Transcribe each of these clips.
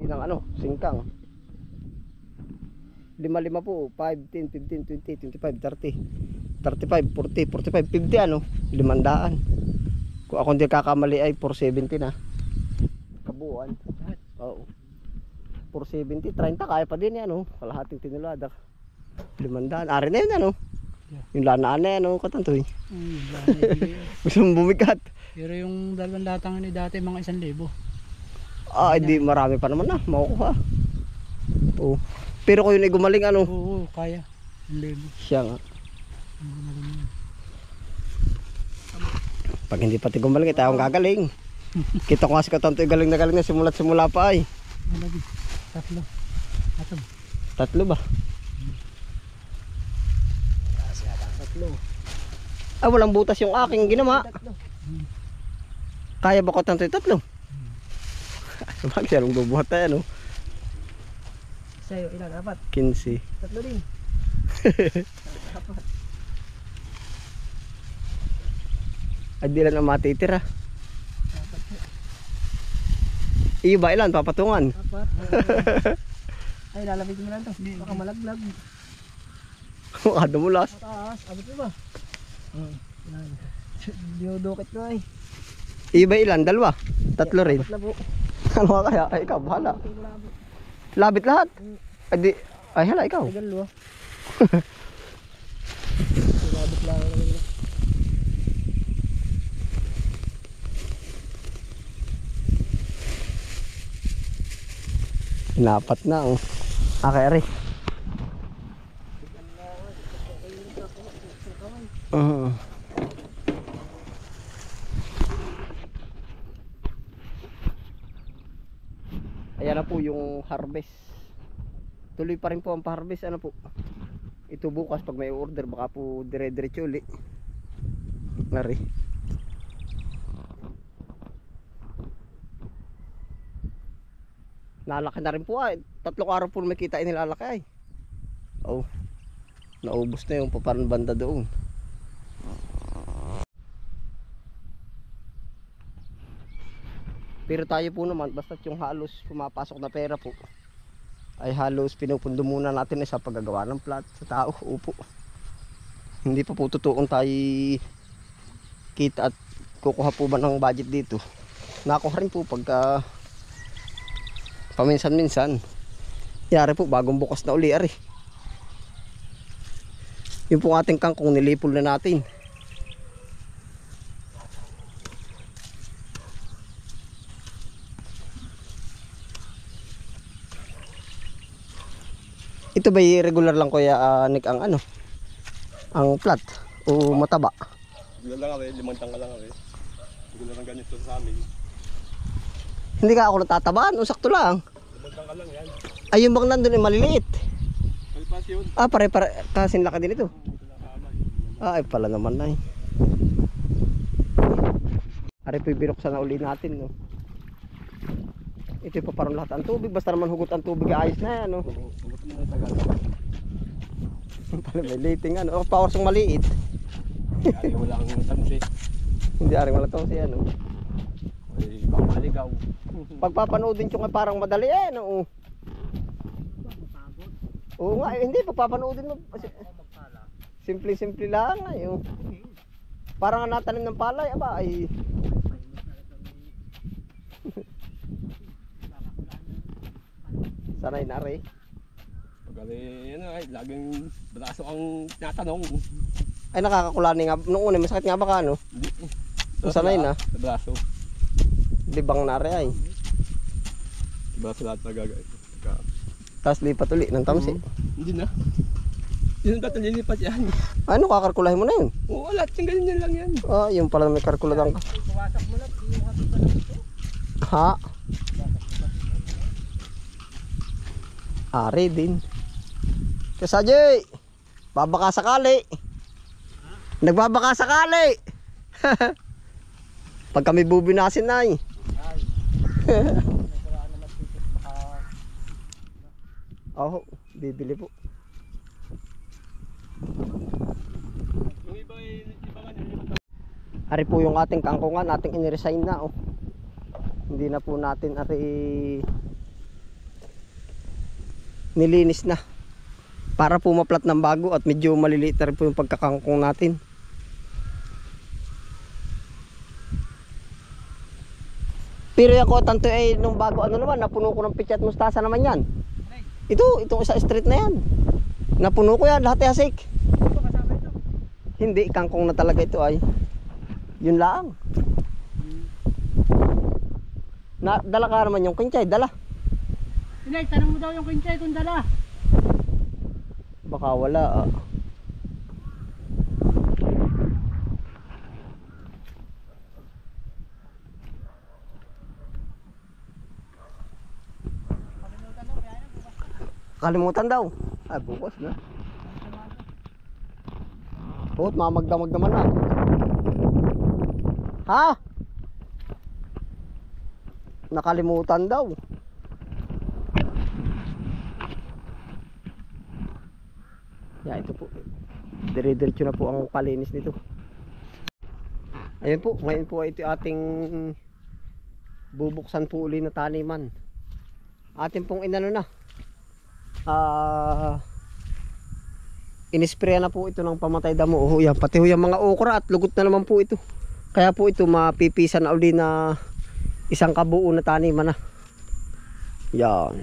ng ano, singkang. 5-5 po, 5, 10, 15, 20, 25, 30, 35, 40, 45, 50 ano, 500. Kung ako hindi kakamali ay 470 na. Kabuuan. Oo. 470, 30 kaya pa din yan, oh. Kalahating tinulada. 500. Ari na yun, ano? Yung lanaan na yan, ano, katantoy. Yung lana Gusto mong bumigat. pero yung dalawang latang ni dati mga 1,000. Ah, hindi marami pa naman na makukuha. Oo. Pero kung yun ay gumaling, ano? Oo, kaya. 1,000. Siya nga. Pag hindi pati gumaling, tayo ang gagaling. Kita ko nga si katantoy galing na simula't simula pa ay. Malagi. 3. Atong. 3 ba? Kasi atang 3. Ah, walang butas yung aking ginawa. Kaya ba ko tantoy 3? Bakit siya lang bubuhat tayo, no? Sa'yo, ilan? 4? 15. 3 din. 4. Ay, di lang ang matitira. Iyo ba ilan? Papatungan. 4. Ay, lalapit mo lang to. Baka malaglag. Baka dumulas. Mataas. Abot mo ba? Diodokit ko ay. Iyo ba ilan? 2? 3 rin. 4 po. Ano ka kaya? Ay, ikaw, bahala. Labit lahat. Ay, di. Ay, hala, ikaw. Ay, galo ah. Labit lang. Inapat na, oh. Okay, ari. Ayan na po yung harvest. Tuloy pa rin po ang pa-harvest. Ano po? Ito bukas pag may order baka po dire-diretso uli. Ari. Nalaki na rin po ay. 3 araw po may kita nilalaki ay. Oh. Naubos na yung paparang banda doon. Pero tayo po naman basta't yung halos pumapasok na pera po ay halos pinupundo muna natin sa paggagawa ng plot sa tao. Upo. Hindi pa po totoong tayo kita at kukuha po ba ng budget dito. Nakuha rin po pagka paminsan-minsan. Yari po bagong bukas na uli ari. Yung po ating kangkong nilipol na natin. Ito ba regular lang kuya Nick ang ano? Ang plat o mataba? Regular lang kami, 5 tangka lang kami. Regular lang ganito sa amin. Hindi ka ako natatabaan, o sakto lang. 5 tangka lang yan. Ay yung bang nandun ay maliliit. Kalipas yun. Ah pare-pare kasin laki din ito. Ah ay pala naman ay. Ari po binuksan na uli natin no. Ito pa parang lahat ang tubig, basta naman hugot ang tubig ayos na yan no. Hugot mo na tagal. Pala may liting ano, powers ng maliit. Ay wala kang tansi. Hindi ari wala to siya no. Ay baka maligaw. Pagpapanoodin ko nga parang madali eh no. Oo nga, hindi pagpapanoodin mo. Simple-simple lang ay. Oh. Parang natanim ng palay aba ay. Sanay na rin. Pag ano ay laging braso ang tinatanong. Ay nakakakulani nga. Noong una masakit nga baka ano? Hindi. Sanay na. Sa braso. Libang na rin ay. Braso lahat nagagay. Tapos lipat uli ng tamsi. Hindi na. Yun ang tatalilipat yan. Ano kakarkulahin mo na yun? Oo, lahat yung ganyan lang yan. Ah, yung pala may karkuladang ka. Puwasak mo lang. Yung habi pa lang ito. Ha? Ari din. Kasajay! Babaka sakali. Nagbabaka sakali. Pag kami bubinasin na eh. Oh, bibili po. Yung iba Ari po yung ating kangkungan, ating iniresign na oh. Hindi na po natin ari nilinis na. Para po maplat ng bago at medyo maliliit na rin po yung pagkakangkong natin. Pero ako tanto ay nung bago ano naman, napuno ko ng pitchat mustasa naman yan. Itong isa street na yan. Napuno ko yan, lahat yasik. Ito kasama ito. Hindi, kangkong na talaga ito ay. Yun lang. Dala ka naman yung kinchay, dala. Inay, tanong mo daw yung kinchay kung dala. Baka wala ah. Kalimutan daw. Ay, bukas na. Oh, mamagdamag naman na. Ha? Nakalimutan daw. Ya, ito po. Dire-diretso na po ang palinis nito. Ayun po, ngayon po ito ating bubuksan po uli na taniman. Atin pong inano na. Inispreya na po ito ng pamatay damo. Oh, yan, pati ho yung mga okra at lugot na naman po ito. Kaya po ito mapipisan na uli na isang kabuo na taniman na. Yan.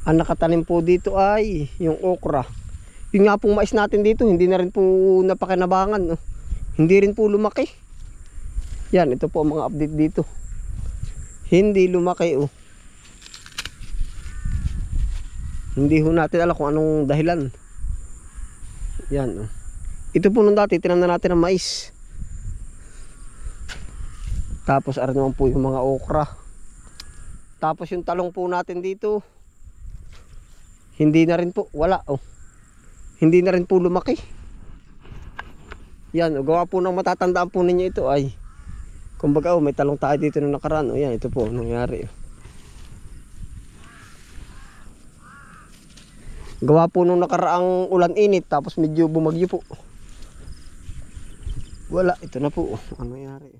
Ang nakatanim po dito ay yung okra. Yung nga pong mais natin dito, hindi na rin po napakinabangan. No? Hindi rin po lumaki. Yan, ito po ang mga update dito. Hindi lumaki oh. Hindi ho natin alam kung anong dahilan. Yan oh. Ito po nung dati, tinamnan natin ng mais. Tapos ano naman po yung mga okra. Tapos yung talong po natin dito, hindi na rin po, wala oh. Hindi na rin po lumaki. Yan, gawa po ng matatandaan po ninyo ito ay kumbaga oh, may talong tayo dito nung nakaraan. Oh, yan, ito po nangyari. Gawa po nung nakaraang ulan init tapos medyo bumagyo po. Wala, ito na po. Ano nangyari?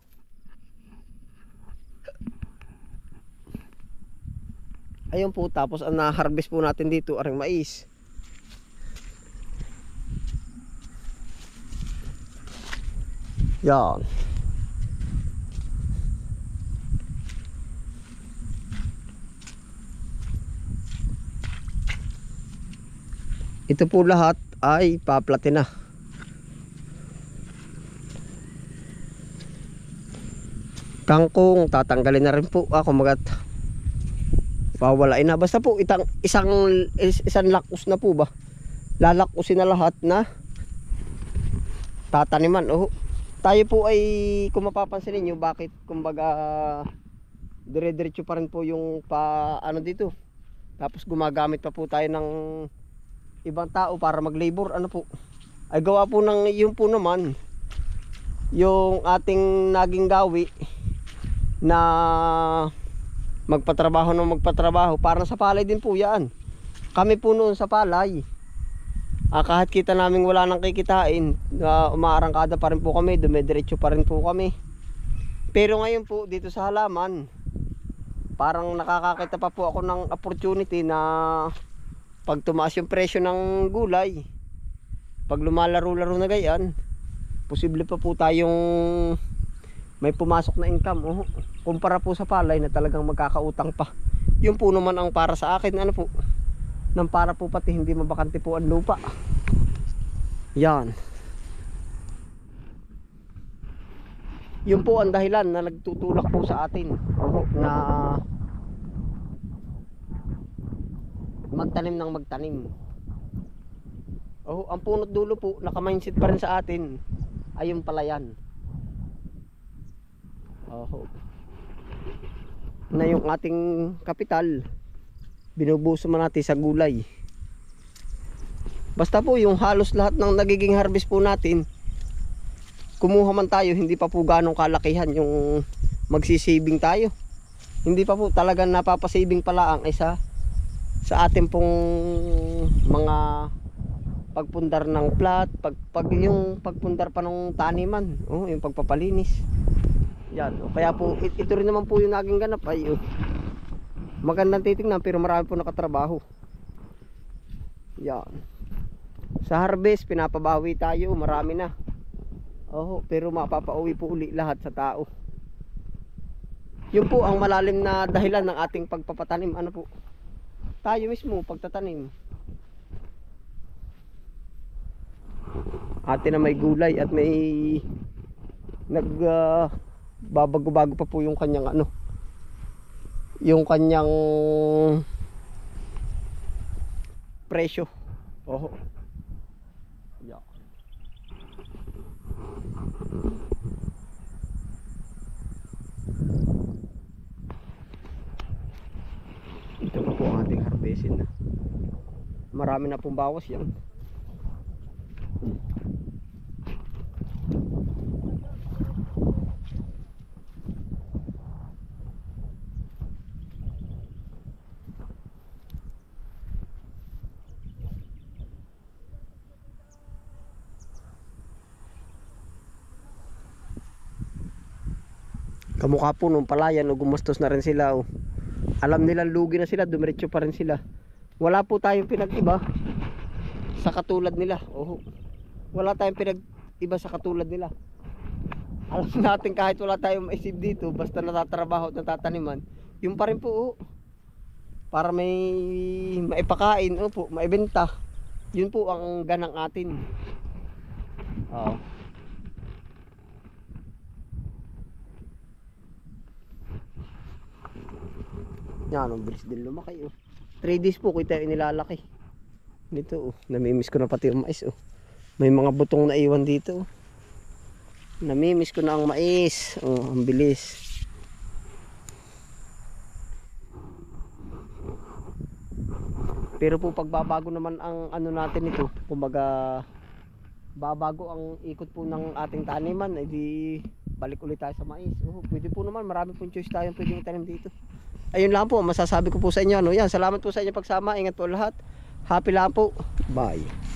Ayun po, tapos ang na-harvest po natin dito aring mais. Yan. Ito po lahat ay paplatin na. Kangkong tatanggalin na rin po ako magat. Wawalain na basta po isang lakus na po ba. Lalakusin na lahat na tataniman. Oh, tayo po ay kung mapapansin niyo bakit kumbaga dire-diretso pa rin po yung ano dito. Tapos gumagamit pa po tayo ng ibang tao para mag-labor ano po. Ay gawa po ng yun po naman yung ating naging gawi na magpatrabaho para sa palay din po yan. Kami po noon sa palay kahit kita namin wala nang kikitain, umaarangkada pa rin po kami, dumidiretso pa rin po kami. Pero ngayon po dito sa halaman parang nakakakita pa po ako ng opportunity na pag tumaas yung presyo ng gulay, pag lumalaro-laro na gayan, posible pa po tayong may pumasok na income. Oh, kumpara po sa palay na talagang magkakautang pa. Yun po naman ang para sa akin, ano po, nang para po pati hindi mabakante po ang lupa. Yan. Yun po ang dahilan na nagtutulak po sa atin na magtanim ng magtanim. Oh, ang punot dulo po, naka-mindset pa rin sa atin ay yung palayan. Oh. Na yung ating kapital binubuso man natin sa gulay. Basta po yung halos lahat ng nagiging harvest po natin, kumuha man tayo, hindi pa po ganong kalakihan yung magsisaving tayo. Hindi pa po talagang napapasaving pala ang isa sa ating pong mga pagpundar ng plat, yung pagpundar pa ng taniman, oh, yung pagpapalinis. Yan, oh, kaya po ito rin naman po yung naging ganap ay Magandang titingnan pero marami po nakatrabaho. Yan. Sa harvest pinapabawi tayo, marami na. Oh, pero mapapauwi po uli lahat sa tao. Yun po ang malalim na dahilan ng ating pagpapatanim. Ano po? Tayo mismo pagtatanim. Ate na may gulay at may babago-bago pa po yung kanyang ano, yung kanyang presyo. Oh. Yeah. Ito pa po ang ating harvestin na. Marami na pong bawas yan. Kamukha po nung palayan o gumastos na rin sila o. Alam nilang lugi na sila, dumiretso pa rin sila. Wala po tayong pinag-iba sa katulad nila. Oh. Wala tayong pinag-iba sa katulad nila. Alam natin kahit wala tayong maisip dito, basta natatrabaho at natataniman, yung pa rin po oh. Para may maipakain, po, maibenta. Yun po ang ganang atin. Oh. Yan, ang bilis din lumaki oh. 3 days po kita inilalaki. Dito oh, namimiss ko na pati yung mais oh. May mga butong na iwan dito oh. Namimiss ko na ang mais. Oh, ang bilis. Pero po pagbabago naman ang ano natin ito, kumbaga babago ang ikot po ng ating taniman, edi balik ulit tayo sa mais. Oh, pwede po naman, marami pong choice tayong pwedeng itanim dito. Ayun lang po, masasabi ko po sa inyo. Ano, yan, salamat po sa inyo pagsama. Ingat po lahat. Happy lang po. Bye.